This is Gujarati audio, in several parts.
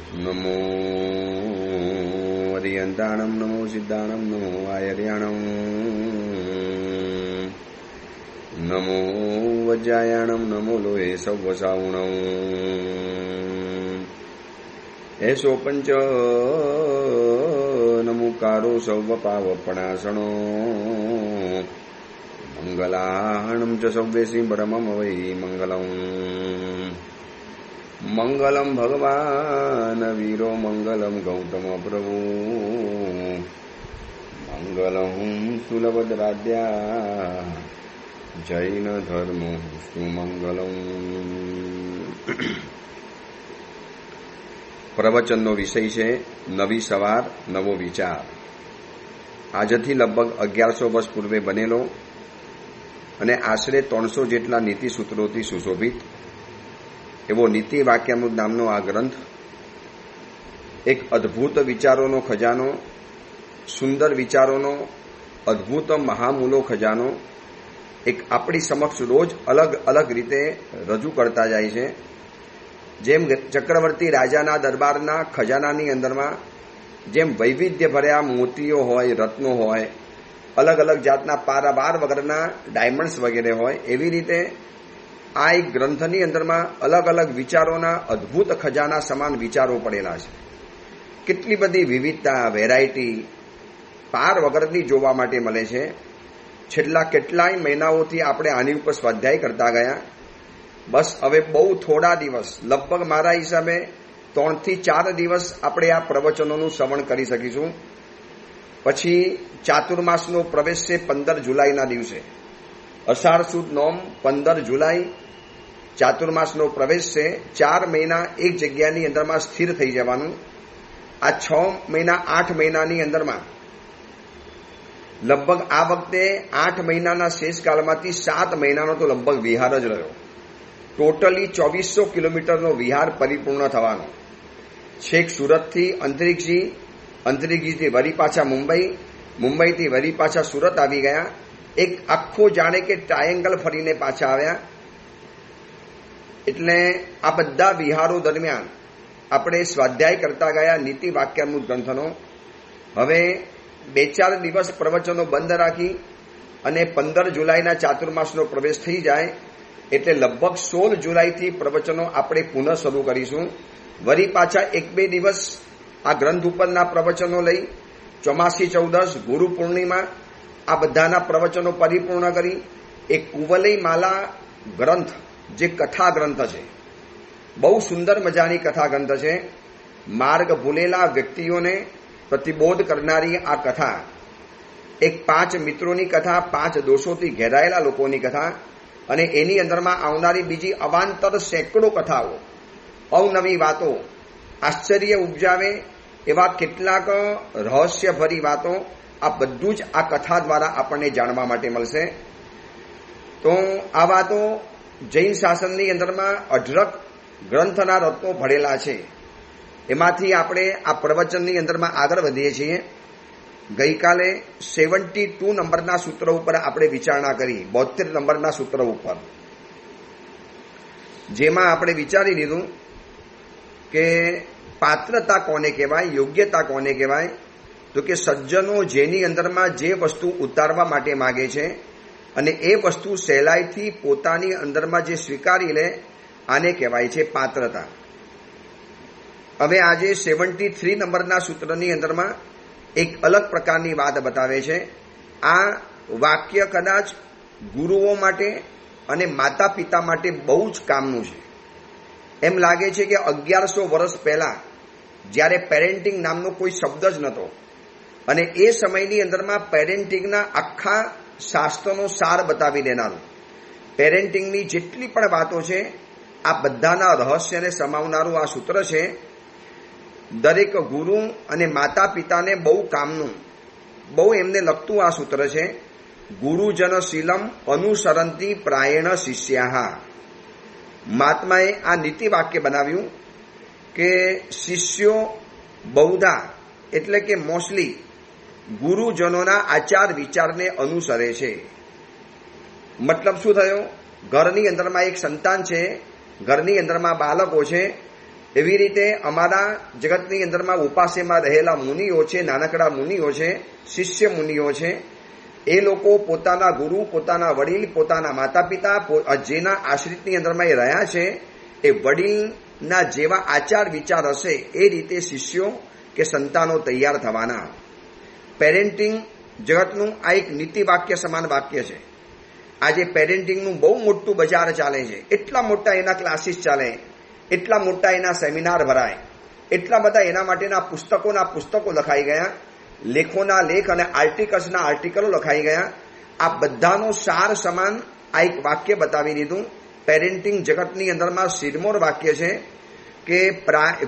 નમો અરિયંતાણમ, નમો સિદ્ધાણમ, નમો આયર્યાણમ, નમો વજ્રાયાણમ, નમો લોહે સૌવસાવણમ. એસો પંચ નમુકારો સૌવ પાવપણાસણો મંગલાહણમ ચ સૌવેસી બ્રહ્મમ વૈ મંગલમ. મંગલમ ભગવાન વીરો, મંગલમ ગૌતમ પ્રભુ, મંગલમ સુલભદ્રાદ્યા જૈન ધર્મો સુમંગલમ. પ્રવચનનો વિષય છે નવી સવાર, નવો વિચાર. આજથી લગભગ 1100 વર્ષ પૂર્વે બનેલો અને આશરે 300 જેટલા નીતિ સૂત્રોથી સુશોભિત એવો નીતિ વાક્યામૃત નામનો આ ગ્રંથ એક અદ્ભુત વિચારોનો ખજાનો, સુંદર વિચારોનો અદ્ભુત મહામૂલો ખજાનો એક આપણી સમક્ષ રોજ અલગ અલગ રીતે રજૂ કરતા જાય છે. જેમ ચક્રવર્તી રાજાના દરબારના ખજાનાની અંદરમાં જેમ વૈવિધ્ય ભર્યા મોતીઓ હોય, રત્નો હોય, અલગ અલગ જાતના પારાવાર વગરના ડાયમંડ્સ વગેરે હોય, એવી રીતે આ એક ગ્રંથની અંદરમાં અલગ અલગ વિચારોના અદ્ભુત ખજાના સમાન વિચારો પડેલા છે. કેટલી બધી વિવિધતા, વેરાયટી પાર વગરની જોવા માટે મળે છે. છેલ્લા કેટલાય મહિનાઓથી આપણે આની ઉપર સ્વાધ્યાય કરતા ગયા. બસ હવે બહુ થોડા દિવસ, લગભગ મારા હિસાબે 3 થી 4 દિવસ આપણે આ પ્રવચનોનું શ્રવણ કરી શકીશું. પછી ચાતુર્માસનો પ્રવેશ છે 15 જુલાઈના દિવસે. અષાઢ સુદ નોમ 15 જુલાઈ ચાતુર્માસનો પ્રવેશ છે. 4 મહિના એક જગ્યાની અંદરમાં સ્થિર થઈ જવાનું. આ 6 મહિના 8 મહિનાની અંદરમાં લગભગ આ વખતે 8 મહિનાના શેષકાળમાંથી 7 મહિનાનો તો લગભગ વિહાર જ રહ્યો. ટોટલી 2400 કિલોમીટરનો વિહાર પરિપૂર્ણ થવાનો. છેક સુરતથી અંતરિક્ષજી, અંતરિક્ષજીથી વળી પાછા મુંબઈ, મુંબઈથી વળી પાછા સુરત આવી ગયા. એક આખો જાણે કે ટ્રાયેંગલ ફરીને પાછા આવ્યા. એટલે આ બધા વિહારો દરમિયાન આપણે સ્વાધ્યાય કરતા ગયા નીતિ વાક્યામૃત ગ્રંથનો. હવે 2-4 દિવસ પ્રવચનો બંધ રાખી અને 15 જુલાઈના ચાતુર્માસનો પ્રવેશ થઈ જાય એટલે લગભગ 16 જુલાઈથી પ્રવચનો આપણે પુનઃ શરૂ કરીશું. વળી પાછા 1-2 દિવસ આ ગ્રંથ ઉપરના પ્રવચનો લઈ ચોમાસી ચૌદશ, ગુરુ પૂર્ણિમા આ બધાના પ્રવચનો પરિપૂર્ણ કરી એક કુવલય માલા ગ્રંથ જે કથા ગ્રંથ છે, બહુ સુંદર મજાની કથા ગ્રંથ છે. માર્ગ ભૂલેલા વ્યક્તિઓને પ્રતિબોધ કરનારી આ કથા એક 5 મિત્રોની કથા, 5 દોષોથી ઘેરાયેલા લોકોની કથા અને એની અંદરમાં આવનારી બીજી અવાંતર સેંકડો કથાઓ, અવનવી વાતો, આશ્ચર્ય ઉપજાવે એવા કેટલાક રહસ્યભરી વાતો, આ બધું જ આ કથા દ્વારા આપણને જાણવા માટે મળશે. તો આ વાતો જૈન શાસનની અંદરમાં અઢળક ગ્રંથના રત્નો ભરેલા છે. એમાંથી આપણે આ પ્રવચનની અંદરમાં આગળ વધીએ છીએ. ગઈકાલે 72 નંબરના સૂત્ર ઉપર આપણે વિચારણા કરી, 72 નંબરના સૂત્ર ઉપર, જેમાં આપણે વિચારી લીધું કે પાત્રતા કોને કહેવાય, યોગ્યતા કોને કહેવાય. તો કે સજ્જનો જેની અંદરમાં જે વસ્તુ ઉતારવા માટે માગે છે અને એ વસ્તુ સહેલાઈથી પોતાની અંદરમાં જે સ્વીકારી લે, આને કહેવાય છે પાત્રતા. હવે આજે 73 નંબરના સૂત્રની અંદરમાં એક અલગ પ્રકારની વાત બતાવે છે. આ વાક્ય કદાચ ગુરુઓ માટે અને માતા પિતા માટે બહુ જ કામનું છે. એમ લાગે છે કે 1100 વર્ષ પહેલા જ્યારે પેરેન્ટિંગ નામનો કોઈ શબ્દ જ નહોતો અને એ સમયની અંદરમાં પેરેન્ટિંગના આખા શાસ્ત્રનો સાર બતાવી દેનારું, પેરેન્ટિંગની જેટલી પણ વાતો છે આ બધાના રહસ્યને સમાવનારું આ સૂત્ર છે. દરેક ગુરુ અને માતા પિતાને બહુ કામનું, બહુ એમને લગતું આ સૂત્ર છે. ગુરુજન શીલમ અનુસરંતી પ્રાયેણ શિષ્યા. મહાત્માએ આ નીતિ વાક્ય બનાવ્યું કે શિષ્યો બહુધા એટલે કે મોસ્ટલી ગુરુજનોના આચાર વિચારને અનુસરે છે. મતલબ શું થયો? ઘરની અંદરમાં એક સંતાન છે, ઘરની અંદરમાં બાળકો છે. એવી રીતે અમારા જગતની અંદરમાં ઉપાસ્યમાં રહેલા મુનિઓ છે, નાનકડા મુનિઓ છે, શિષ્ય મુનિઓ છે, એ લોકો પોતાના ગુરુ, પોતાના વડીલ, પોતાના માતા પિતા, જેના આશ્રિતની અંદરમાં એ રહ્યા છે, એ વડીલના જેવા આચાર વિચાર હશે એ રીતે શિષ્યો કે સંતાનો તૈયાર થવાના. પેરેન્ટિંગ જગતનું આ એક નીતિ વાક્ય સમાન વાક્ય છે. આજે પેરેન્ટિંગનું બહુ મોટું બજાર ચાલે છે. એટલા મોટા એના ક્લાસીસ ચાલે, એટલા મોટા એના સેમિનાર ભરાય, એટલા બધા એના માટેના પુસ્તકો લખાઈ ગયા, લેખોના લેખ અને આર્ટિકલ્સના આર્ટિકલો લખાઈ ગયા. આ બધાનો સાર સમાન આ એક વાક્ય બતાવી દીધું. પેરેન્ટિંગ જગતની અંદરમાં શિરમોર વાક્ય છે કે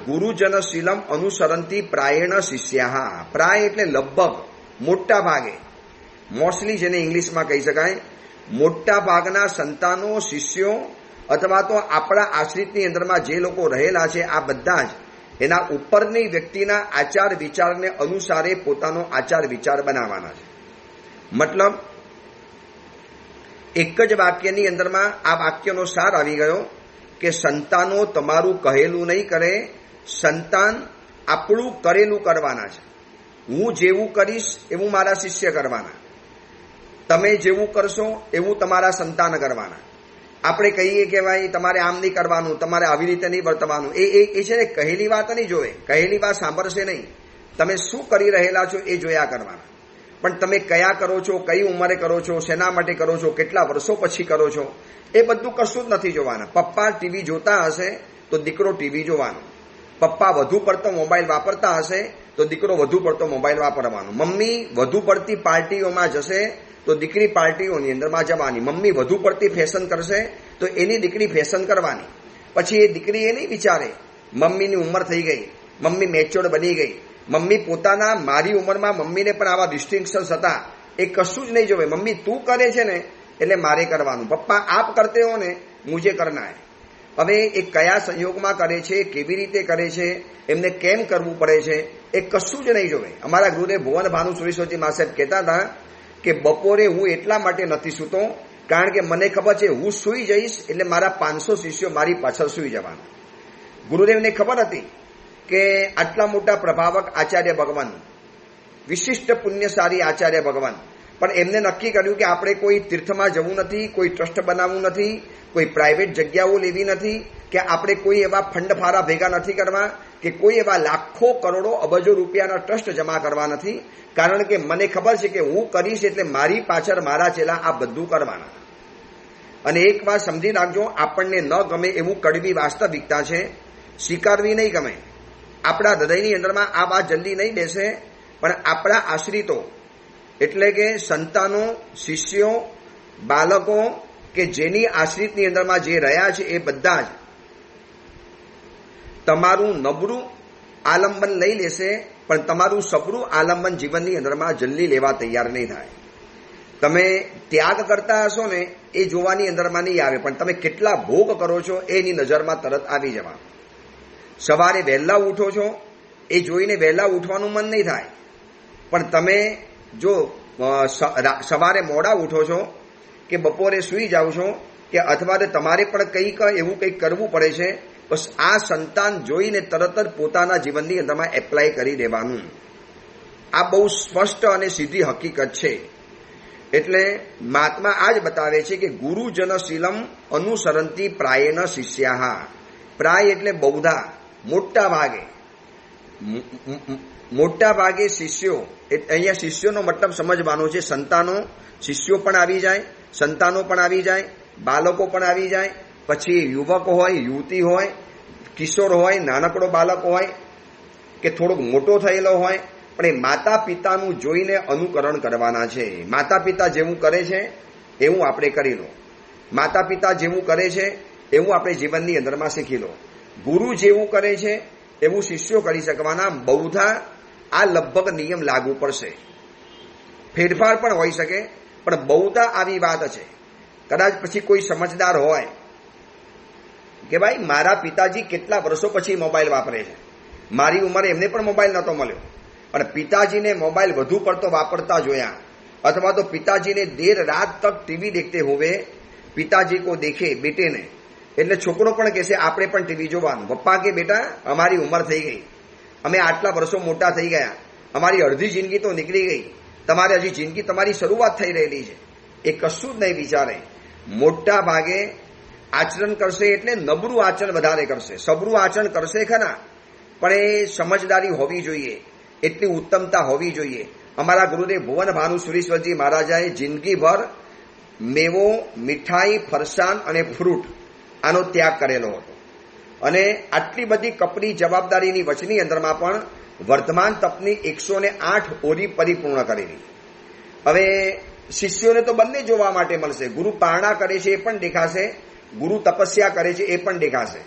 ગુરુજન શીલમ અનુસરંતી પ્રાયેણ શિષ્યા. પ્રાય એટલે લગભગ, મોટા ભાગે, મોસ્ટલી જેને ઇંગ્લિશમાં કહી શકાય, મોટા ભાગના સંતાનો, શિષ્યો અથવા તો આપણા આશ્રિતની અંદરમાં જે લોકો રહેલા છે આ બધા જ એના ઉપરની વ્યક્તિના આચાર વિચારને અનુસારે પોતાનો આચાર વિચાર બનાવવાના છે. મતલબ એક જ વાક્યની અંદરમાં આ વાક્યનો સાર આવી ગયો કે સંતાનો તમારું કહેલું નહીં કરે, સંતાન આપણું કરેલું કરવાના છે. હું જેવું કરીશ એવું મારા શિષ્ય કરવાના, તમે જેવું કરશો એવું તમારા સંતાન કરવાના. આપણે કહીએ કે ભાઈ તમારે આમ નહીં કરવાનું, તમારે આવી રીતે નહીં વર્તવાનું, એ છે ને કહેલી વાત નહીં જોવે, કહેલી વાત સાંભળશે નહીં. તમે શું કરી રહેલા છો એ જોયા કરવાના. પણ તમે કયા કરો છો, કઈ ઉંમરે કરો છો, શેના માટે કરો છો, કેટલા વર્ષો પછી કરો છો, એ બધું કશું જ નથી જોવાના. પપ્પા ટીવી જોતા હશે તો દીકરો ટીવી જોવાનો, પપ્પા વધુ પડતો મોબાઈલ વાપરતા હશે તો દીકરો વધુ પડતો મોબાઈલ વાપરવાનો, મમ્મી વધુ પડતી પાર્ટીઓમાં જશે તો દીકરી પાર્ટીઓની અંદરમાં જવાની, મમ્મી વધુ પડતી ફેશન કરશે તો એની દીકરી ફેશન કરવાની. પછી એ દીકરી એ નહીં વિચારે મમ્મીની ઉંમર થઈ ગઈ, મમ્મી મેચ્યોર્ડ બની ગઈ, મમ્મી પોતાના મારી ઉંમરમાં મમ્મીને પણ આવા ડિસ્ટિંક્શન્સ હતા, એ કશું જ નહીં જોવે. મમ્મી તું કરે છે ને એટલે મારે કરવાનું, પપ્પા આપ કરતે હો ને મુझे करना है. હવે એ કયા સંયોગમાં કરે છે, કેવી રીતે કરે છે, એમને કેમ કરવું પડે છે, એ કશું જ નહીં જોવે. અમારા ગુરુદેવ ભુવન ભાનુ સુરેશ્વરજી મા સાહેબ કહેતા હતા કે બપોરે હું એટલા માટે નથી સૂતો કારણ કે મને ખબર છે હું સૂઈ જઈશ એટલે મારા 500 શિષ્યો મારી પાછળ સૂઈ જવાના. ગુરુદેવને ખબર હતી કે આટલા મોટા પ્રભાવક આચાર્ય ભગવાન, વિશિષ્ટ પુણ્યશાળી આચાર્ય ભગવાન, પણ એમને નક્કી કર્યું કે આપણે કોઈ તીર્થમાં જવું નથી, કોઈ ટ્રસ્ટ બનાવવું નથી, કોઈ પ્રાઇવેટ જગ્યાઓ લેવી નથી, કે આપણે કોઈ એવા ફંડ ફારા ભેગા નથી કરવા, કે કોઈ એવા લાખો કરોડો અબજો રૂપિયાના ટ્રસ્ટ જમા કરવા નથી. કારણ કે મને ખબર છે કે હું કરીશ એટલે મારી પાછળ મારા ચેલા આ બધું કરવાના. અને એક વાત સમજી રાખજો, આપણને ન ગમે એવું કડવી વાસ્તવિકતા છે, સ્વીકારવી નહીં ગમે. આપણા હૃદયની અંદરમાં આ વાત જલ્દી નહીં બેસે, પણ આપણા આશ્રિતો એટલે કે સંતાનો, શિષ્યો, બાળકો કે જેની આશ્રિતની અંદરમાં જે રહ્યા છે એ બધા જ તમારું નબળું આલંબન લઈ લેશે, પણ તમારું સબરું આલંબન જીવનની અંદરમાં જલ્દી લેવા તૈયાર નહીં થાય. તમે ત્યાગ કરતા હશો ને એ જોવાની અંદરમાં નહીં આવે, પણ તમે કેટલા ભોગ કરો છો એની નજરમાં તરત આવી જવા. સવારે વહેલા ઉઠો છો એ જોઈને વહેલા ઉઠવાનું મન નહીં થાય, પણ તમે જો સવારે મોડા ઉઠો છો કે બપોરે સૂઈ જાઓ છો કે અથવા તમારે પણ કંઈક એવું કંઈક કરવું પડે છે, બસ આ સંતાન જોઈને તરત જ પોતાના જીવનની અંદરમાં એપ્લાય કરી દેવાનું. આ બહુ સ્પષ્ટ અને સીધી હકીકત છે. એટલે મહાત્મા આ જ બતાવે છે કે ગુરુજનશીલમ અનુસરંતી પ્રાયેન શિષ્યા. પ્રાય એટલે બહુધા, મોટા ભાગે શિષ્યો. અહીંયા શિષ્યોનો મતલબ સમજવાનો છે, સંતાનો, શિષ્યો પણ આવી જાય, સંતાનો પણ આવી જાય, બાળકો પણ આવી જાય, પછી યુવક હોય, યુવતી હોય, કિશોર હોય, નાનકડો બાળક હોય કે થોડોક મોટો થયેલો હોય, પણ એ માતા પિતાનું જોઈને અનુકરણ કરવાના છે. માતા પિતા જેવું કરે છે એવું આપણે કરી લો, માતા પિતા જેવું કરે છે એવું આપણે જીવનની અંદરમાં શીખી લો. ગુરુ જેવું કરે છે એવું શિષ્યો કરી શકવાના. બહુધા આ લગભગ નિયમ લાગુ પડશે, ફેરફાર પણ હોઈ શકે, પણ બહુધા આવી વાત છે. કદાચ પછી કોઈ સમજદાર હોય કે ભાઈ મારા પિતાજી કેટલા વર્ષો પછી મોબાઈલ વાપરે છે, મારી ઉંમરે એમને પણ મોબાઈલ નહોતો મળ્યો, પણ પિતાજીને મોબાઈલ વધુ પડતો વાપરતા જોયા, અથવા તો पिताजी ने देर रात तक टीवी देखते हुए पिताजी को देखे बेटे ने, એટલે છોકરો પણ કહેશે આપણે પણ ટીવી જોવાનું. પપ્પા કે બેટા અમારી ઉંમર થઈ ગઈ, અમે આટલા વર્ષો મોટા થઈ ગયા, અમારી અડધી જિંદગી તો નીકળી ગઈ, તમારે હજી જિંદગી તમારી શરૂઆત થઈ રહેલી છે. એ કશું જ નહીં વિચારે. મોટા ભાગે આચરણ કરશે એટલે નબળું આચરણ વધારે કરશે. સબરું આચરણ કરશે ખરા, પણ એ સમજદારી હોવી જોઈએ, એટલી ઉત્તમતા હોવી જોઈએ. અમારા ગુરુદેવ ભુવન ભાનુ સુરેશ્વરજી મહારાજાએ જિંદગીભર મેવો, મીઠાઈ, ફરસાણ અને ફ્રૂટ આનો ત્યાગ કરેલો હતો. અને આટલી બધી કપરી જવાબદારીની વચની અંદરમાં પણ વર્ધમાન તપની 108 ઓરી પરિપૂર્ણ કરેલી. હવે શિષ્યોને તો બંને જોવા માટે મળશે. ગુરુ પારણા કરે છે એ પણ દેખાશે, ગુરુ તપસ્યા કરે છે એ પણ દેખાશે,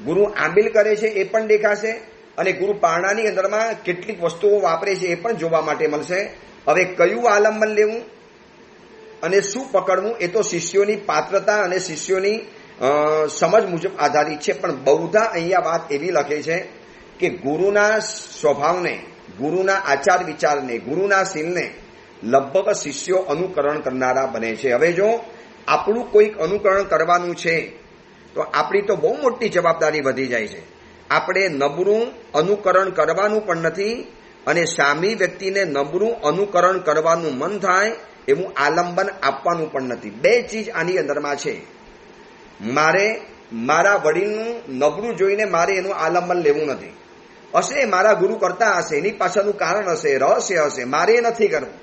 ગુરુ આંબિલ કરે છે એ પણ દેખાશે, અને ગુરુ પારણાની અંદરમાં કેટલીક વસ્તુઓ વાપરે છે એ પણ જોવા માટે મળશે. હવે કયું આલંબન લેવું અને શું પકડવું એ તો શિષ્યોની પાત્રતા અને શિષ્યોની સમજ મુજબ આધારિત છે. પણ બહુધા અહીંયા વાત એવી લખે છે કે ગુરુના સ્વભાવને, ગુરુના આચાર વિચારને, ગુરુના શીલને લગભગ શિષ્યો અનુકરણ કરનારા બને છે. હવે જો આપણું કોઈક અનુકરણ કરવાનું છે તો આપણી તો બહુ મોટી જવાબદારી વધી જાય છે. આપણે નબળું અનુકરણ કરવાનું પણ નથી, અને સામી વ્યક્તિને નબળું અનુકરણ કરવાનું મન થાય એવું આલંબન આપવાનું પણ નથી. બે ચીજ આની અંદરમાં છે. મારે મારા વડીલનું નબળું જોઈને મારે એનું આલંબન લેવું નથી. હશે મારા ગુરુ કરતા હશે, એની પાછળનું કારણ હશે, રહસ્ય હશે, મારે એ નથી કરવું.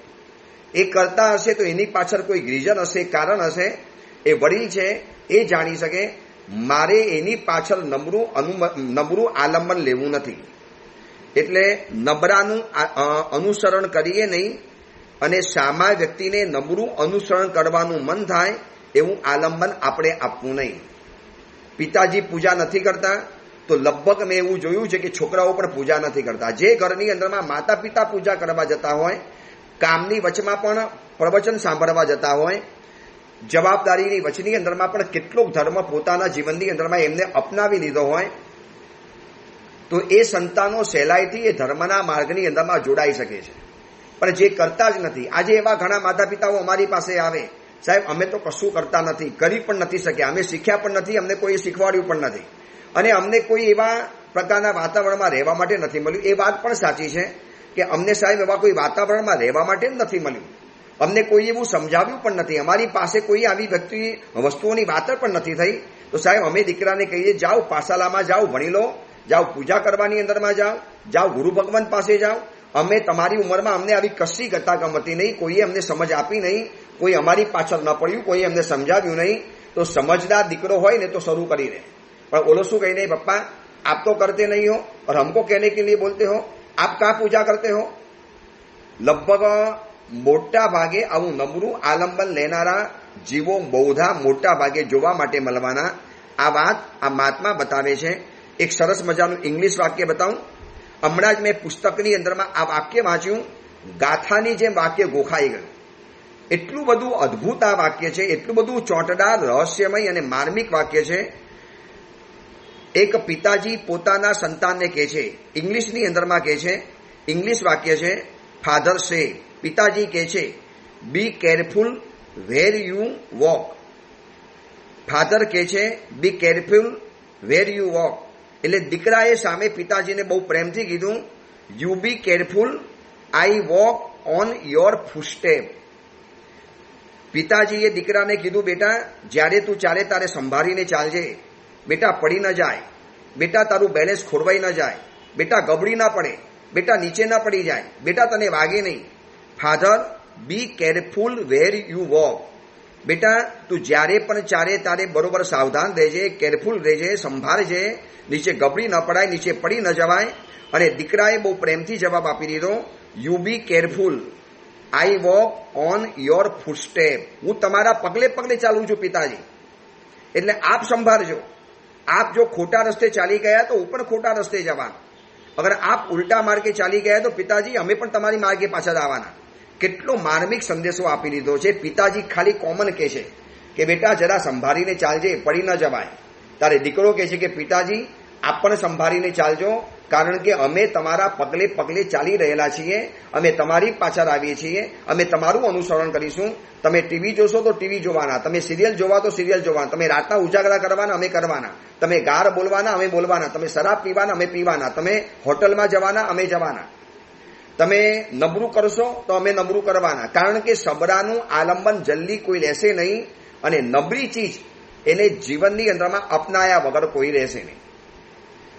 એ કરતા હશે તો એની પાછળ કોઈ રીઝન હશે, કારણ હશે. એ વડીલ છે એ જાણી શકે. મારે એની પાછળ નબળું આલંબન લેવું નથી. એટલે નબળાનું અનુસરણ કરીએ નહીં, અને સામા વ્યક્તિને નબળું અનુસરણ કરવાનું મન થાય એવું આલંબન આપણે આપવું નહીં. પિતાજી પૂજા નથી કરતા તો લગભગ મેં એવું જોયું છે કે છોકરાઓ પણ પૂજા નથી કરતા. જે ઘરની અંદરમાં માતા પિતા પૂજા કરવા જતા હોય, કામની વચમાં પણ પ્રવચન સાંભળવા જતા હોય, જવાબદારીની વચની અંદરમાં પણ કેટલોક ધર્મ પોતાના જીવનની અંદરમાં એમને અપનાવી લીધો હોય, તો એ સંતાનો સહેલાઈથી એ ધર્મના માર્ગની અંદરમાં જોડાઈ શકે છે. પણ જે કરતા જ નથી, આજે એવા ઘણા માતા પિતાઓ અમારી પાસે આવે, સાહેબ અમે તો કશું કરતા નથી, કરી પણ નથી શક્યા, અમે શીખ્યા પણ નથી, અમને કોઈ શીખવાડ્યું પણ નથી, અને અમને કોઈ એવા પ્રકારના વાતાવરણમાં રહેવા માટે નથી મળ્યું. એ વાત પણ સાચી છે કે અમને સાહેબ એવા કોઈ વાતાવરણમાં રહેવા માટે જ નથી મળ્યું, અમને કોઈ એવું સમજાવ્યું પણ નથી, અમારી પાસે કોઈ આવી વસ્તુઓની વાત પણ નથી થઈ. તો સાહેબ અમે દીકરાને કહીએ જાઓ પાઠશાલામાં જાઓ, ભણી લો, જાઓ પૂજા કરવાની અંદરમાં જાઓ ગુરુ ભગવાન પાસે જાઓ. અમે તમારી ઉંમરમાં અમને આવી કશી ગતાગમતી નહીં, કોઈએ અમને સમજ આપી નહીં, કોઈ અમારી પાછળ ન પડ્યું, કોઈ અમને સમજાવ્યું નહીં. તો સમજદાર દીકરો હોય ને તો શરૂ કરી દે. પણ ઓલો શું કહીને, પપ્પા આપ તો કરતે નહીં હો और हमको कहने के लिए बोलते हो, आप कहाँ पूजा करते हो. લગભગ મોટા ભાગે આવું નબળું આલંબન લેનારા જીવો બહુધા મોટા ભાગે જોવા માટે મળવાના. આ વાત આ મહાત્મા બતાવે છે. એક સરસ મજાનું ઇંગ્લિશ વાક્ય બતાવું. હમણાં જ મેં પુસ્તકની અંદરમાં આ વાક્ય વાંચ્યું, ગાથાની જેમ વાક્ય ગોખાઈ ગયું. એટલું બધું અદ્ભુત આ વાક્ય છે, એટલું બધું ચોંટદાર, રહસ્યમય અને માર્મિક વાક્ય છે. એક પિતાજી પોતાના સંતાનને કહે છે, ઇંગ્લિશની અંદરમાં કહે છે, ઇંગ્લિશ વાક્ય છે, ફાધર સે, પિતાજી કહે છે, be careful where you walk. Father કહે છે, be careful where you walk. એટલે દીકરાએ સામે પિતાજીને બહુ પ્રેમથી કીધું, you be careful, I walk on your footstep. પિતાજીએ દીકરાને કીધું, બેટા જ્યારે તું ચાલે તારે સંભાળીને ચાલજે, બેટા પડી ન જાય, બેટા તારું બેલેન્સ ખોરવાઈ ન જાય, બેટા ગબડી ના પડે, બેટા નીચે ના પડી જાય, બેટા તને વાગે નહીં. Father be careful where you walk. બેટા તું જ્યારે પણ ચાલે તારે બરોબર સાવધાન રહેજે, કેરફુલ રહેજે, સંભાળજે, નીચે ગબડી ન પડાય, નીચે પડી ન જવાય. અને દીકરાએ બહુ પ્રેમથી જવાબ આપી દીધો, you be careful, I walk on your footstep. હું તમારા પગલે પગલે ચાલું છું પિતાજી, એટલે આપ સંભાળજો. આપ જો ખોટા રસ્તે ચાલી ગયા તો હું પણ ખોટા રસ્તે જવાના, અગર આપ ઉલટા માર્ગે ચાલી ગયા તો પિતાજી અમે પણ તમારી માર્ગે પાછા આવવાના. કેટલો માર્મિક સંદેશો આપી દીધો છે. પિતાજી ખાલી કોમન કહે છે કે બેટા જરા સંભાળીને ચાલજે, પડી ન જવાય. તારે દીકરો કહે છે કે પિતાજી આપ પણ સંભાળીને ચાલજો, કારણ કે અમે તમારા પગલે પગલે ચાલી રહેલા છીએ, અમે તમારી પાછળ આવીએ છીએ, અમે તમારું અનુસરણ કરીશું. તમે ટીવી જોશો તો ટીવી જોવાના, તમે સિરિયલ જોવા તો સિરિયલ જોવાના, તમે રાતના ઉજાગરા કરવાના અમે કરવાના, તમે ગાર બોલવાના અમે બોલવાના, તમે શરાબ પીવાના અમે પીવાના, તમે હોટલમાં જવાના અમે જવાના, તમે નબળું કરશો તો અમે નબળું કરવાના. કારણ કે સબરાનું આલંબન જલ્દી કોઈ લેશે નહીં અને નબળી ચીજ એને જીવનની અંદરમાં અપનાયા વગર કોઈ રહેશે નહીં.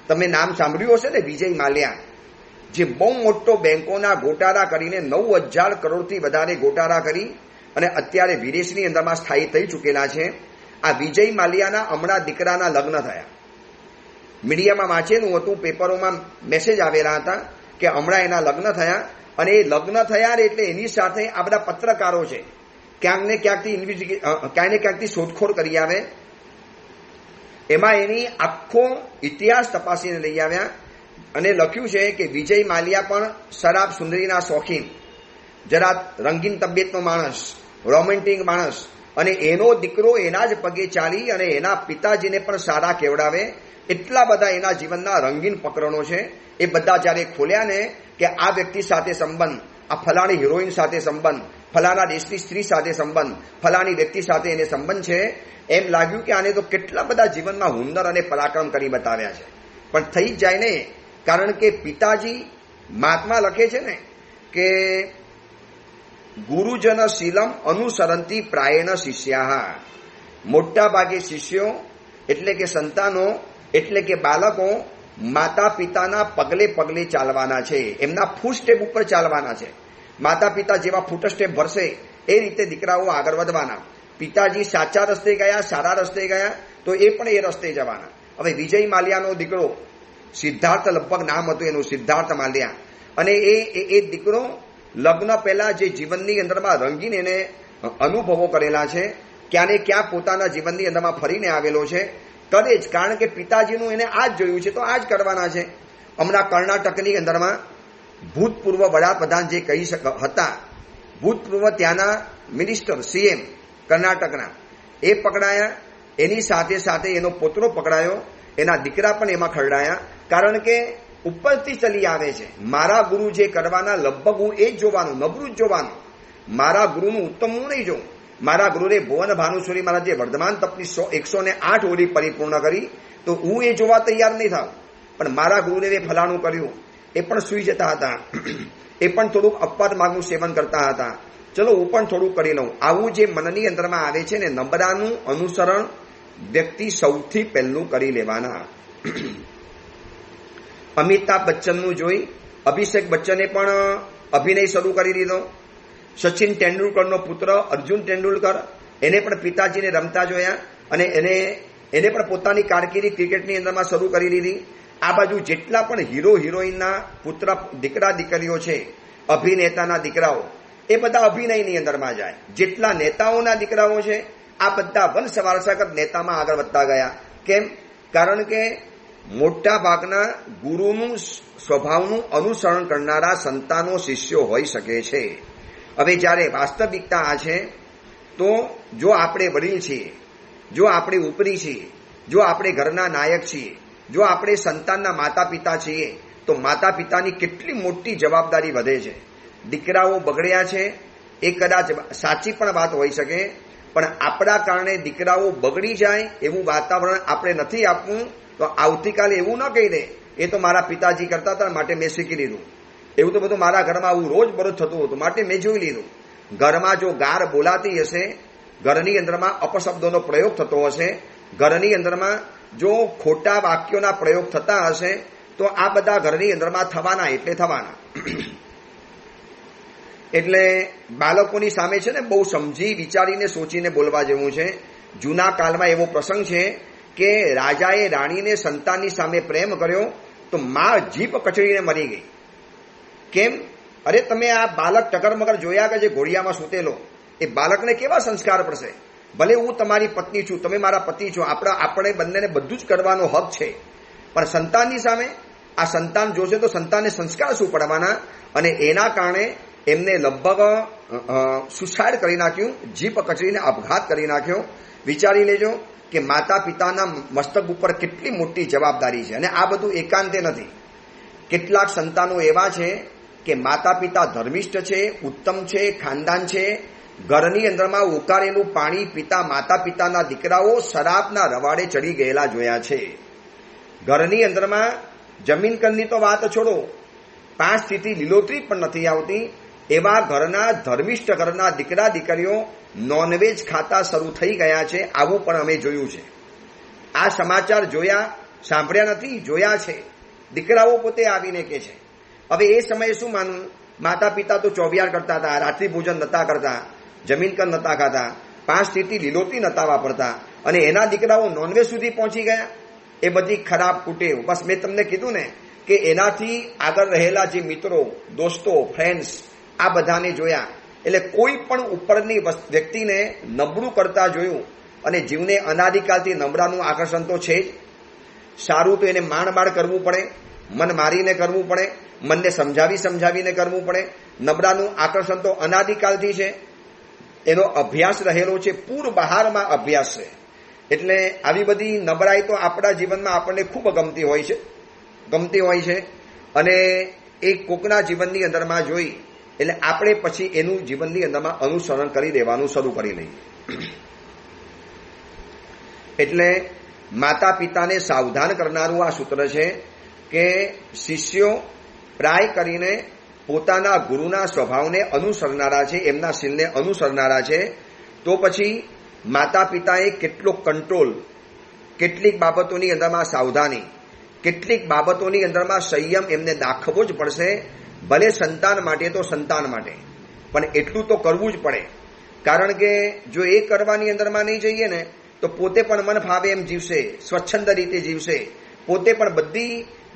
તમે નામ સાંભળ્યું હશે ને, વિજય માલ્યા, જે બહુ મોટો બેંકોના ગોટાળા કરીને 9,000 કરોડથી વધારે ગોટાળા કરી અને અત્યારે વિદેશની અંદરમાં સ્થાયી થઈ ચૂકેલા છે. આ વિજય માલ્યાના હમણાં દીકરાના લગ્ન થયા. મીડિયામાં વાંચેલું હતું, પેપરોમાં મેસેજ આવેલા હતા કે હમણાં એના લગ્ન થયા. અને એ લગ્ન થયા એટલે એની સાથે આ બધા પત્રકારો છે, ક્યાંક ને ક્યાંકથી શોધખોળ કરી આવે. એમાં એની આખો ઇતિહાસ તપાસીને લઈ આવ્યા અને લખ્યું છે કે વિજય માલ્યા પણ શરાબ સુંદરીના શોખીન, જરા રંગીન તબિયતનો માણસ, રોમેન્ટિક માણસ, અને એનો દીકરો એના જ પગે ચાલી અને એના પિતાજીને પણ સારા કેવડાવે. એટલા બધા એના જીવનના રંગીન પ્રકરણો છે. એ બધા જ્યારે ખોલ્યા ને કે આ વ્યક્તિ સાથે સંબંધ, આ ફલાણી હિરોઈન સાથે સંબંધ, ફલાણા દેશની સ્ત્રી સાથે સંબંધ, ફલાણી વ્યક્તિ સાથે એને સંબંધ છે, એમ લાગ્યું કે આને તો કેટલા બધા જીવનમાં હુનર અને પરાક્રમ કરી બતાવ્યા છે. પણ થઈ જ જાય ને, કારણ કે પિતાજી મહાત્મા લખે છે ને કે ગુરુજન શીલમ અનુસરંતી પ્રાયેણ શિષ્યા. મોટા ભાગે શિષ્યો એટલે કે સંતાનો એટલે કે બાળકો માતા પિતાના પગલે પગલે ચાલવાના છે, એમના ફૂટ સ્ટેપ ઉપર ચાલવાના છે. માતા પિતા જેવા ફૂટ સ્ટેપ ભરશે એ રીતે દીકરાઓ આગળ વધવાના. પિતાજી સાચા રસ્તે ગયા, સારા રસ્તે ગયા તો એ પણ એ રસ્તે જવાના. હવે વિજય માલ્યાનો દીકરો સિદ્ધાર્થ, લગભગ નામ હતું એનું, સિદ્ધાર્થ માલ્યા, અને એ દીકરો લગ્ન પહેલા જે જીવનની અંદરમાં રંગીન એને અનુભવો કરેલા છે, ક્યાં ને ક્યાં પોતાના જીવનની અંદરમાં ફરીને આવેલો છે, કરે જ. કારણ કે પિતાજીનું એને આ જ જોયું છે તો આ જ કરવાના છે. હમણાં કર્ણાટકની અંદરમાં ભૂતપૂર્વ વડાપ્રધાન જે કહી હતા, ભૂતપૂર્વ ત્યાંના મિનિસ્ટર સીએમ કર્ણાટકના, એ પકડાયા. એની સાથે સાથે એનો પોતરો પકડાયો, એના દીકરા પણ એમાં ખરડાયા. કારણ કે ઉપરથી ચલી આવે છે, મારા ગુરુ જે કરવાના લગભગ હું એ જ જોવાનું, નબળું જ જોવાનું. મારા ગુરુનું ઉત્તમ હું નહીં જોઉં. મારા ગુરુએ ભુવન ભાનુશ્વરી મારા જે વર્ધમાન તપની 108 ઓલી પરિપૂર્ણ કરી તો હું એ જોવા તૈયાર નહીં થાવ. પણ મારા ગુરુદેવે ફલાણું કર્યું, એ પણ સૂઈ જતા હતા, એ પણ થોડુંક અપવાદ માર્ગનું સેવન કરતા હતા, ચલો હું પણ થોડુંક કરી લઉં. આવું જે મનની અંદરમાં આવે છે ને, નબળાનું અનુસરણ વ્યક્તિ સૌથી પહેલું કરી લેવાના. અમિતાભ બચ્ચનનું જોઈ અભિષેક બચ્ચને પણ અભિનય શરૂ કરી દીધો. સચિન તેંડુલકરનો પુત્ર અર્જુન તેંડુલકર, એને પણ પિતાજીને રમતા જોયા અને એને પણ પોતાની કારકિર્દી ક્રિકેટની અંદરમાં શરૂ કરી દીધી. આ બાજુ જેટલા પણ હીરો હિરોઈનના પુત્ર, દીકરા દીકરીઓ છે, અભિનેતાના દીકરાઓ, એ બધા અભિનયની અંદરમાં જાય. જેટલા નેતાઓના દીકરાઓ છે આ બધા વંશ વારસાગત નેતામાં આગળ વધતા ગયા. કેમ? કારણ કે મોટા ભાગના ગુરુનું સ્વભાવનું અનુસરણ કરનારા સંતાનો, શિષ્યો હોઈ શકે છે. હવે જ્યારે વાસ્તવિકતા આ છે તો જો આપણે વડીલ છીએ, જો આપણે ઉપરી છીએ, જો આપણે ઘરના નાયક છીએ, જો આપણે સંતાનના માતા પિતા છીએ તો માતા પિતાની કેટલી મોટી જવાબદારી વધે છે. દીકરાઓ બગડ્યા છે એ કદાચ સાચી પણ વાત હોઈ શકે, પણ આપણા કારણે દીકરાઓ બગડી જાય એવું વાતાવરણ આપણે નથી આપવું. તો આવતીકાલે એવું ન કહી દે એ તો મારા પિતાજી કરતા હતા માટે મેં શીખી લીધું, એવું તો બધું મારા ઘરમાં આવું રોજ બરોજ થતું હતું માટે મેં જોઈ લીધું. ઘરમાં જો ગાર બોલાતી હશે, ઘરની અંદરમાં અપશબ્દોનો પ્રયોગ થતો હશે, ઘરની અંદરમાં જો ખોટા વાક્યોના પ્રયોગ થતા હશે તો આ બધા ઘરની અંદરમાં થવાના એટલે થવાના. એટલે બાળકોની સામે છે ને બહુ સમજી વિચારીને સોચીને બોલવા જેવું છે. જૂના કાળમાં એવો પ્રસંગ છે કે રાજાએ રાણીને સંતાનની સામે પ્રેમ કર્યો તો માં જીભ કચડીને મરી ગઈ. કેમ? અરે તમે આ બાળક ટકરમગર જોયા કે જે ઘોડિયામાં સૂતેલો, એ બાળકને કેવા સંસ્કાર પડશે? ભલે હું તમારી પત્ની છું, તમે મારા પતિ છો, આપણે બંનેને બધું જ કરવાનો હક છે, પણ સંતાનની સામે આ સંતાન જોશે તો સંતાનને સંસ્કાર શું પડવાના? અને એના કારણે એમને લગભગ સુસાઇડ કરી નાખ્યું, જીભ કચડીને આપઘાત કરી નાખ્યો. વિચારી લેજો કે માતા પિતાના મસ્તક ઉપર કેટલી મોટી જવાબદારી છે. અને આ બધું એકાંતે નથી. કેટલાક સંતાનો એવા છે કે માતા પિતા ધર્મિષ્ઠ છે, ઉત્તમ છે, ખાનદાન છે, ઘરની અંદરમાં ઉકાળેલું પાણી પીતા માતા પિતાના દીકરાઓ શરાબના રવાડે ચડી ગયેલા જોયા છે. ઘરની અંદરમાં જમીન કરની તો વાત છોડો, 5 સ્થિતિ લીલોતરી પણ નથી આવતી એવા ઘરના ધર્મિષ્ઠ ઘરના દીકરા દીકરીઓ નોનવેજ ખાતા શરૂ થઈ ગયા છે. આવું પણ અમે જોયું છે. આ સમાચાર જોયા, સાંભળ્યા નથી, જોયા છે. દીકરાઓ પોતે આવીને કહે છે. હવે એ સમયે શું માનવું? માતા પિતા તો ચોવિયાર કરતા હતા, રાત્રિ ભોજન નતા કરતા, જમીન કર નતા ખાતા, 5 સ્થિતિ લીલોતરી નતા વાપરતા, અને એના દીકરાઓ નોનવેજ સુધી પહોંચી ગયા. એ બધી ખરાબ કુટેવ. બસ મેં તમને કીધું ને કે એનાથી આગળ રહેલા જે મિત્રો, દોસ્તો, ફ્રેન્ડ્સ, આ બધાને જોયા. એટલે કોઈ પણ ઉપરની વ્યક્તિને નબળું કરતા જોયું, અને જીવને અનાદિકાલથી નબળાનું આકર્ષણ તો છે જ. સારું તો એને માણ કરવું પડે, મન મારીને કરવું પડે, મનને સમજાવીને કરવું પડે. નબળાનું આકર્ષણ તો અનાદિકાલથી છે, એનો અભ્યાસ રહેલો છે, પૂર બહારમાં અભ્યાસ છે. એટલે આવી બધી નબળાઈ તો આપણા જીવનમાં આપણને ખૂબ ગમતી હોય છે, અને એ કોકના જીવનની અંદરમાં જોઈ એટલે આપણે પછી એનું જીવનની અંદરમાં અનુસરણ કરી દેવાનું શરૂ કરી લઈએ. એટલે માતા પિતાને સાવધાન કરનારું આ સૂત્ર છે કે શિષ્યો પ્રાય કરીને પોતાના ગુરુના સ્વભાવને અનુસરનારા છે, એમના શીલને અનુસરનારા છે. તો પછી માતા પિતાએ કેટલો કંટ્રોલ, કેટલીક બાબતોની અંદરમાં સાવધાની, કેટલીક બાબતોની અંદરમાં સંયમ એમને દાખવવો જ પડશે. ભલે સંતાન માટે તો સંતાન માટે, પણ એટલું તો કરવું જ પડે. કારણ કે જો એ કરવાની અંદરમાં નહીં જઈએ ને તો પોતે પણ મન ફાવે એમ જીવશે, સ્વચ્છંદ રીતે જીવશે. પોતે પણ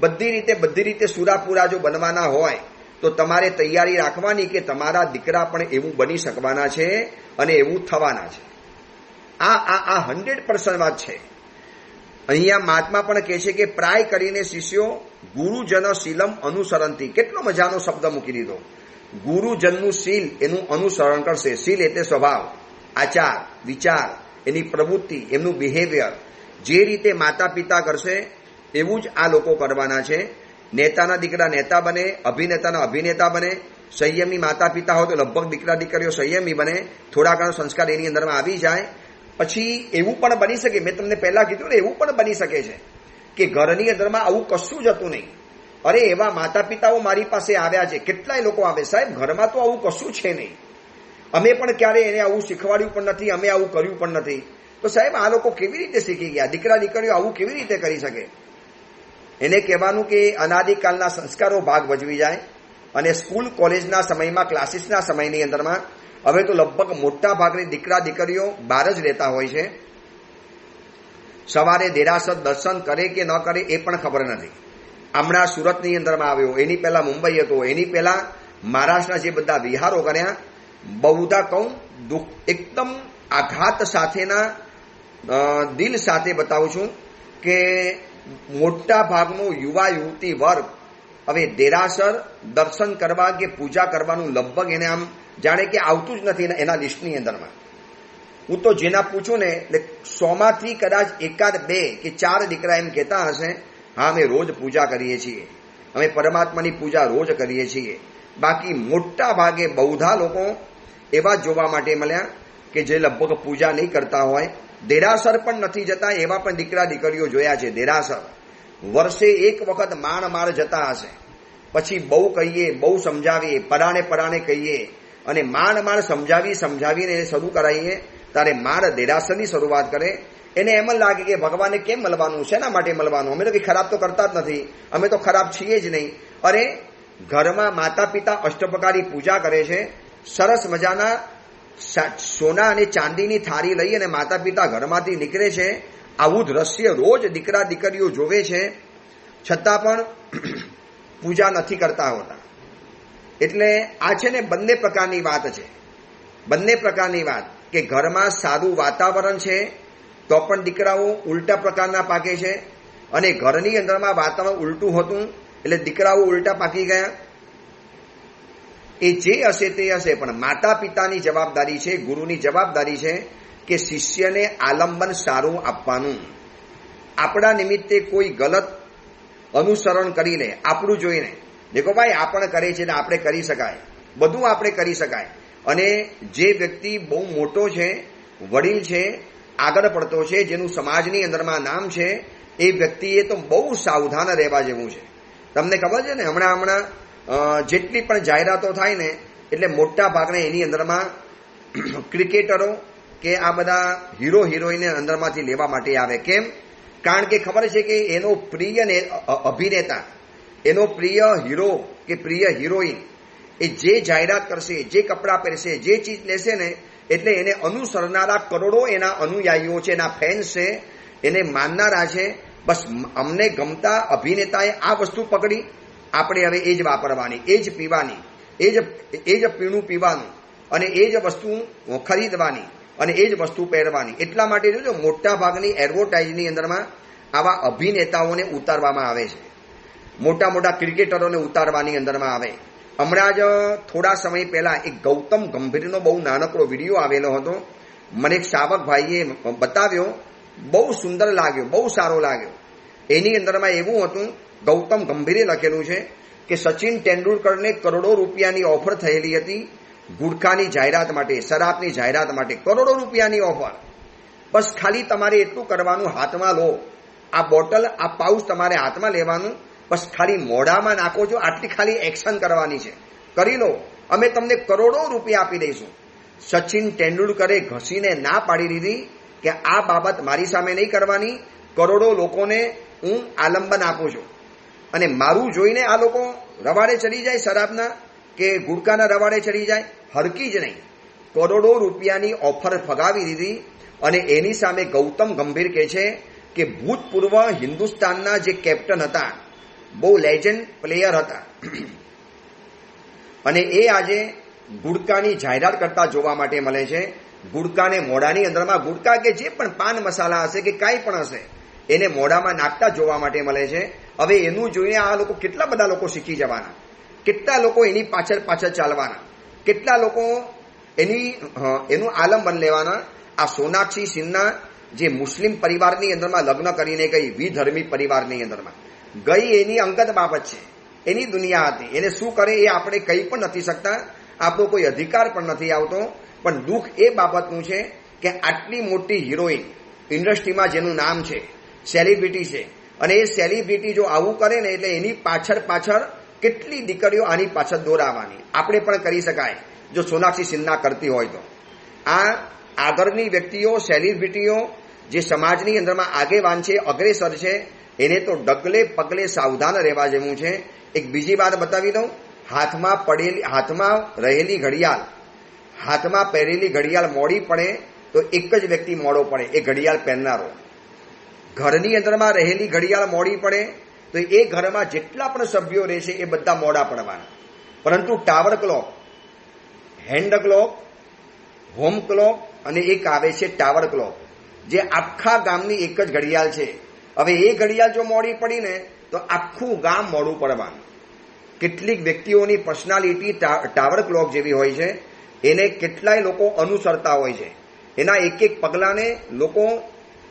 બધી રીતે સુરાપુરા જો બનવાના હોય તો તમારે તૈયારી રાખવાની કે તમારા દીકરા પણ એવું બની શકવાના છે અને એવું થવાના છે. આ 100% વાત છે. અહીંયા મહાત્મા પણ કહે છે કે પ્રાય કરીને શિષ્યો ગુરુજન શીલમ અનુસરંતી. કેટલો મજાનો શબ્દ મૂકી દીધો. ગુરુજનનું શીલ એનું અનુસરણ કરશે. શીલ એટલે સ્વભાવ, આચાર, વિચાર, એની પ્રવૃત્તિ, એમનું બિહેવિયર. જે રીતે માતા પિતા કરશે એવું જ આ લોકો કરવાના છે. નેતાના દીકરા નેતા બને, અભિનેતાના અભિનેતા બને. સંયમી માતા પિતા હોય તો લગભગ દીકરા દીકરીઓ સંયમી બને. થોડા ઘણા સંસ્કાર એની અંદરમાં આવી જાય. પછી એવું પણ બની શકે, મેં તમને પહેલા કીધું ને, એવું પણ બની શકે છે કે ઘરની અંદરમાં આવું કશું જ હતું નહીં. અરે એવા માતા પિતાઓ મારી પાસે આવ્યા છે. કેટલાય લોકો આવે, સાહેબ ઘરમાં તો આવું કશું છે નહીં, અમે પણ ક્યારે એને આવું શીખવાડ્યું પણ નથી, અમે આવું કર્યું પણ નથી. તો સાહેબ આ લોકો કેવી રીતે શીખી ગયા? દીકરા દીકરીઓ આવું કેવી રીતે કરી શકે? એને કહેવાનું કે અનાદિકાલના સંસ્કારો ભાગ ભજવી જાય. અને સ્કૂલ કોલેજના સમયમાં, ક્લાસીસના સમયની અંદરમાં હવે તો લગભગ મોટા ભાગની દીકરા દીકરીઓ બહાર જ રહેતા હોય છે. સવારે દેરાસર દર્શન કરે કે ન કરે એ પણ ખબર નથી. હમણાં સુરતની અંદરમાં આવ્યો, એની પહેલા મુંબઈ હતો, એની પહેલા મહારાષ્ટ્રના જે બધા વિહારો કર્યા. બહુધા કહું, દુઃખ એકદમ આઘાત સાથેના દિલ સાથે બતાવું છું કે મોટા ભાગનો યુવા યુવતી વર્ગ હવે દેરાસર દર્શન કરવા કે પૂજા કરવાનું લગભગ એને આમ જાણે કે આવતું જ નથી એના લિસ્ટની અંદરમાં. હું તો જેના પૂછું ને એટલે 100માંથી કદાચ 1 2 કે 4 દીકરા એમ કહેતા હશે, હા અમે રોજ પૂજા કરીએ છીએ, અમે પરમાત્માની પૂજા રોજ કરીએ છીએ. બાકી મોટા ભાગે બહુધા લોકો એવા જોવા માટે મળ્યા કે જે લગભગ પૂજા નહીં કરતા હોય. દેરાસર પણ નથી જતા એવા પણ દીકરા દીકરીઓ જોયા છે. દેરાસર વર્ષે 1 વખત માળ જતા હશે. પછી બહુ કહીએ, બહુ સમજાવીએ, પરાણે કહીએ અને માળ સમજાવીને એને શરૂ કરાવીએ ત્યારે માળ દેરાસરની શરૂઆત કરે. એને એમ જ લાગે કે ભગવાનને કેમ મળવાનું, શેના માટે મળવાનું, અમે તો કંઈ ખરાબ તો કરતા જ નથી, અમે તો ખરાબ છીએ જ નહીં. અરે ઘરમાં માતા પિતા અષ્ટપ્રકારી પૂજા કરે છે, સરસ મજાના સોના અને ચાંદીની થાળી લઈ અને માતા પિતા ઘરમાંથી નીકળે છે. આવું દ્રશ્ય રોજ દીકરા દીકરીઓ જોવે છે, છતાં પણ પૂજા નથી કરતા હોતા. એટલે આ છે ને બંને પ્રકારની વાત છે. બંને પ્રકારની વાત કે ઘરમાં સારું વાતાવરણ છે તો પણ દીકરાઓ ઉલટા પ્રકારના પાકે છે, અને ઘરની અંદરમાં વાતાવરણ ઉલટું હતું એટલે દીકરાઓ ઉલટા પાકી ગયા. એ જે હશે તે હશે, પણ માતા પિતાની જવાબદારી છે, ગુરુની જવાબદારી છે કે શિષ્યને આલંબન સારું આપવાનું. આપણા નિમિત્તે કોઈ ગલત અનુસરણ કરી લે, આપણું જોઈને. દેખો ભાઈ, આ પણ કરે છે ને આપણે કરી શકાય, બધું આપણે કરી શકાય. અને જે વ્યક્તિ બહુ મોટો છે, વડીલ છે, આગળ પડતો છે, જેનું સમાજની અંદરમાં નામ છે, એ વ્યક્તિએ તો બહુ સાવધાન રહેવા જેવું છે. તમને ખબર છે ને, હમણાં જેટલી પણ જાહેરાતો થાય ને, એટલે મોટા ભાગના એની અંદરમાં ક્રિકેટરો કે આ બધા હીરો હિરોઈને અંદરમાંથી લેવા માટે આવે. કેમ? કારણ કે ખબર છે કે એનો પ્રિય અભિનેતા, એનો પ્રિય હીરો કે પ્રિય હિરોઈન એ જે જાહેરાત કરશે, જે કપડાં પહેરશે, જે ચીજ લેશે ને, એટલે એને અનુસરનારા કરોડો એના અનુયાયીઓ છે, એના ફેન્સ છે, એને માનનારા છે. બસ અમને ગમતા અભિનેતાએ આ વસ્તુ પકડી, આપણે હવે એ જ વાપરવાની, એ જ પીવાની, એ જ પીણું પીવાનું, અને એ જ વસ્તુ ખરીદવાની, અને એ જ વસ્તુ પહેરવાની. એટલા માટે જોજો, મોટા ભાગની એડવર્ટાઇઝની અંદરમાં આવા અભિનેતાઓને ઉતારવામાં આવે છે, મોટા મોટા ક્રિકેટરોને ઉતારવાની અંદરમાં આવે. હમણાં જ થોડા સમય પહેલા એક ગૌતમ ગંભીરનો બહુ નાનકડો વિડીયો આવેલો હતો, મને એક શાવકભાઈએ બતાવ્યો, બહુ સુંદર લાગ્યો, બહુ સારો લાગ્યો. એની અંદરમાં એવું હતું, ગૌતમ ગંભીરે લખેલું છે કે સચિન તેંડુલકરને કરોડો રૂપિયાની ઓફર થયેલી હતી ગુટખાની જાહેરાત માટે, શરાબની જાહેરાત માટે, કરોડો રૂપિયાની ઓફર. બસ ખાલી તમારે એટલું કરવાનું, હાથમાં લો આ બોટલ, આ પાઉચ તમારે હાથમાં લેવાનું, બસ ખાલી મોઢામાં નાખો છો, આટલી ખાલી એક્શન કરવાની છે, કરી લો, અમે તમને કરોડો રૂપિયા આપી દઈશું. સચિન તેંડુલકરે ઘસીને ના પાડી દીધી કે આ બાબત મારી સામે નહીં કરવાની, કરોડો લોકોને હું આલંબન આપું છું. અને મારું જોઈને આ લોકો રવાડે ચડી જાય, શરાબના કે ગુટકાના રવાડે ચડી જાય, હરકી જ નહીં. કરોડો રૂપિયાની ઓફર ફગાવી દીધી. અને એની સામે ગૌતમ ગંભીર કહે છે કે ભૂતપૂર્વ હિન્દુસ્તાનના જે કેપ્ટન હતા, બહુ લેજન્ડ પ્લેયર હતા, અને એ આજે ગુટકાની જાહેરાત કરતા જોવા માટે મળે છે. ગુટકાને મોઢાની અંદરમાં, ગુટકા કે જે પણ પાન મસાલા હશે કે કાંઈ પણ હશે, એને મોઢામાં નાખતા જોવા માટે મળે છે. હવે એનું જોઈને આ લોકો, કેટલા બધા લોકો શીખી જવાના, કેટલા લોકો એની પાછળ ચાલવાના, કેટલા લોકો એનું આલંબન લેવાના. આ સોનાક્ષી સિન્હા જે મુસ્લિમ પરિવારની અંદરમાં લગ્ન કરીને ગઈ, વિધર્મી પરિવારની અંદરમાં ગઈ, એની અંગત બાબત છે, એની દુનિયા હતી. એને શું કરે એ આપણે કહી પણ નથી શકતા, આપણો કોઈ અધિકાર પણ નથી આવતો. પણ દુઃખ એ બાબતનું છે કે આટલી મોટી હિરોઈન, ઇન્ડસ્ટ્રીમાં જેનું નામ છે, સેલિબ્રિટી છે, અને એ સેલિબ્રિટી જો આવું કરે ને, એટલે એની પાછળ કેટલી દીકરીઓ આની પાછળ દોરાવાની. આપણે પણ કરી શકાય જો સોનાક્ષી સિન્હા કરતી હોય તો. આ આગળની વ્યક્તિઓ, સેલિબ્રિટીઓ જે સમાજની અંદરમાં આગેવાન છે, અગ્રેસર છે, એને તો ડગલે પગલે સાવધાન રહેવા જેવું છે. એક બીજી વાત બતાવી દઉં, હાથમાં રહેલી ઘડિયાળ, હાથમાં પહેરેલી ઘડિયાળ મોડી પડે તો એક જ વ્યક્તિ મોડો પડે, એ ઘડિયાળ પહેરનારો. ઘરની અંદરમાં રહેલી ઘડિયાળ મોડી પડે તો એ ઘરમાં જેટલા પણ સભ્યો રહેશે એ બધા મોડા પડવાના. પરંતુ tower clock, hand clock, home clock અને એક આવે છે ટાવર ક્લોક, જે આખા ગામની એક જ ઘડિયાળ છે. હવે એ ઘડિયાળ જો મોડી પડી ને તો આખું ગામ મોડું પડવાનું. કેટલીક વ્યક્તિઓની પર્સનાલિટી ટાવર ક્લોક જેવી હોય છે, એને કેટલાય લોકો અનુસરતા હોય છે, એના એક એક પગલાને લોકો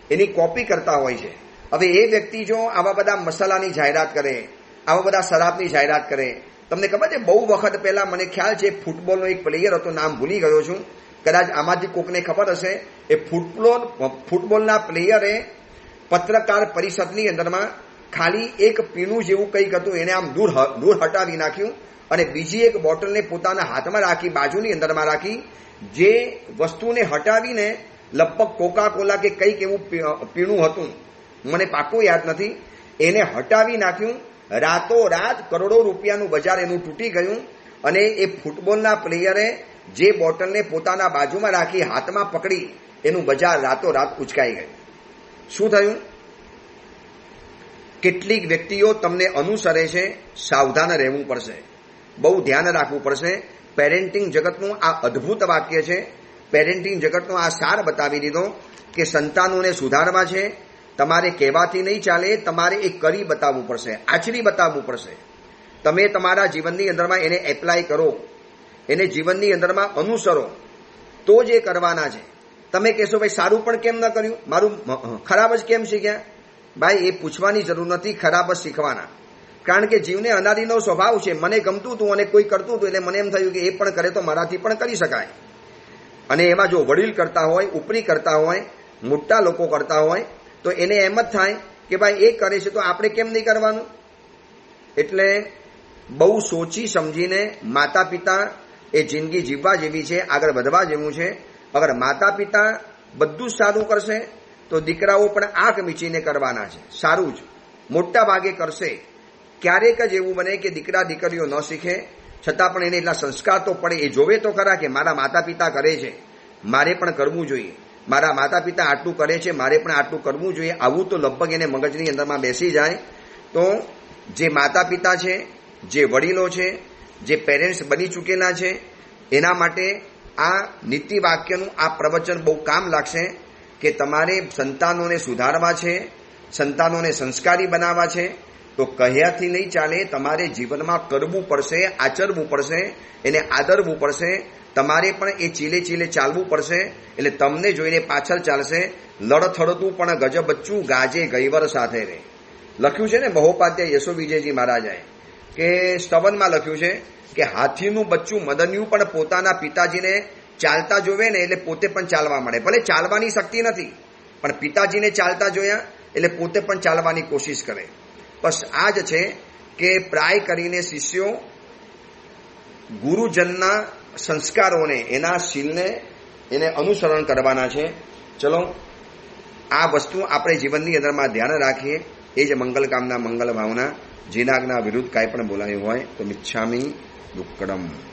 એની કોપી કરતા હોય છે. હવે એ વ્યક્તિ જો આવા બધા મસાલાની જાહેરાત કરે, આવા બધા શરાબની જાહેરાત કરે, તમને ખબર છે બહુ વખત પહેલા મને ખ્યાલ છે ફૂટબોલનો એક પ્લેયર હતો, નામ ભૂલી ગયો છું, કદાચ આમાંથી કોકને ખબર હશે, એ ફૂટબોલના પ્લેયરે પત્રકાર પરિષદની અંદરમાં ખાલી એક પીણું જેવું કંઈક હતું, એને આમ દૂર હટાવી નાખ્યું અને બીજી એક બોટલને પોતાના હાથમાં રાખી, બાજુની અંદરમાં રાખી. જે વસ્તુને હટાવીને લગભગ કોકા કોલા કે કંઈક એવું પીણું હતું, મને પાક્કું યાદ નથી, એને હટાવી નાખ્યું. રાતોરાત કરોડો રૂપિયાનું બજાર એનું તૂટી ગયું. અને એ ફૂટબોલના પ્લેયરે જે બોટલને પોતાના બાજુમાં રાખી, હાથમાં પકડી, એનું બજાર રાતોરાત ઉચકાઈ ગયું. શું થયું? કેટલીક વ્યક્તિઓ તમને અનુસરે છે, સાવધાન રહેવું પડશે, બહુ ધ્યાન રાખવું પડશે. પેરેન્ટિંગ જગતનું આ અદ્ભુત વાક્ય છે, પેરેન્ટિંગ જગતનો આ સાર બતાવી દીધો કે સંતાનોને સુધારવા છે, તમારે કહેવાથી નહીં ચાલે, તમારે એ કરી બતાવવું પડશે, આચરી બતાવવું પડશે. તમે તમારા જીવનની અંદરમાં એને એપ્લાય કરો, એને જીવનની અંદરમાં અનુસરો, તો જ એ કરવાના છે. તમે કહેશો ભાઈ સારું પણ કેમ ન કર્યું, મારું ખરાબ જ કેમ શીખ્યા, ભાઈ એ પૂછવાની જરૂર નથી, ખરાબ જ શીખવાના. કારણ કે જીવને અનાદિનો સ્વભાવ છે. મને ગમતું હતું અને કોઈ કરતું હતું એટલે મને એમ થયું કે એ પણ કરે તો મારાથી પણ કરી શકાય. અને એમાં જો વડીલ કરતા હોય, ઉપરી કરતા હોય, મોટા લોકો કરતા હોય તો એને એમ જ થાય કે ભાઈ એ કરે છે તો આપણે કેમ નહીં કરવાનું. એટલે બહુ સોચી સમજીને માતા પિતા એ જિંદગી જીવવા જેવી છે, આગળ વધવા જેવું છે. અગર માતા પિતા બધું જ સારું કરશે તો દીકરાઓ પણ આંખ મીચીને કરવાના છે, સારું જ મોટા ભાગે કરશે. ક્યારેક જ એવું બને કે દીકરા દીકરીઓ ન શીખે, છતાં પણ એને એટલા સંસ્કાર તો પડે, એ જોવે તો ખરા કે મારા માતા પિતા કરે છે, મારે પણ કરવું જોઈએ. મારા માતા પિતા આટલું કરે છે, મારે પણ આટલું કરવું જોઈએ. આવું તો લગભગ એને મગજની અંદરમાં બેસી જાય તો જે માતા પિતા છે, જે વડીલો છે, જે પેરેન્ટ્સ બની ચૂકેલા છે, એના માટે આ નીતિ વાક્યનું આ પ્રવચન બહુ કામ લાગશે કે તમારે સંતાનોને સુધારવા છે, સંતાનોને સંસ્કારી બનાવવા છે. તો કહ્યાથી નહીં ચાલે, તમારે જીવનમાં કરવું પડશે, આચરવું પડશે, એને આદરવું પડશે. તમારે પણ એ ચીલે ચીલે ચાલવું પડશે. એટલે તમને જોઈને પાછળ ચાલશે. લડથડતું પણ ગજબ બચ્ચું, ગાજે ગઈવર સાથે રે. લખ્યું છે ને મહોપાધ્યાય યશો વિજયજી મહારાજાએ કે સ્તવનમાં લખ્યું છે કે હાથીનું બચ્ચું મદન્યું પણ પોતાના પિતાજીને ચાલતા જોવે ને એટલે પોતે પણ ચાલવા મળે. ભલે ચાલવાની શક્તિ નથી પણ પિતાજીને ચાલતા જોયા એટલે પોતે પણ ચાલવાની કોશિશ કરે. બસ આ જ છે કે પ્રાય કરીને શિષ્યો ગુરુજનના સંસ્કારોને, એના શીલને એને અનુસરણ કરવાના છે. ચલો આ વસ્તુ આપણે જીવનની અંદરમાં ધ્યાન રાખીએ. એ જ મંગલ કામના, મંગલ ભાવના. જીનાગના વિરુદ્ધ કાંઈ પણ બોલાયું હોય તો મિચ્છામી દુક્કડમ.